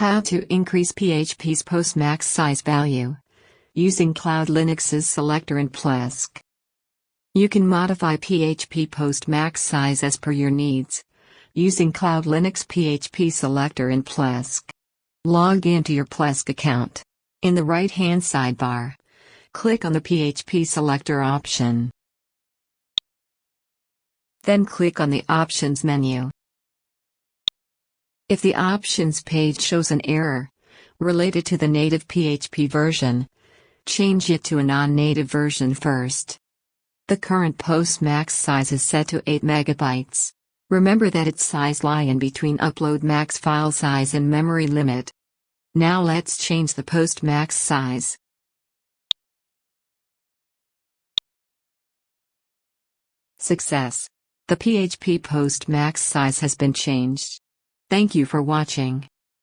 How to increase PHP's post max size value using CloudLinux's Selector and Plesk. You can modify PHP post max size as per your needs using CloudLinux PHP Selector and Plesk. Log into your Plesk account. In the right-hand sidebar, click on the PHP Selector option. Then click on the Options menu. If the Options page shows an error related to the native PHP version, change it to a non-native version first. The current post max size is set to 8 MB. Remember that its size lies in between upload max file size and memory limit. Now let's change the post max size. Success! The PHP post max size has been changed. Thank you for watching.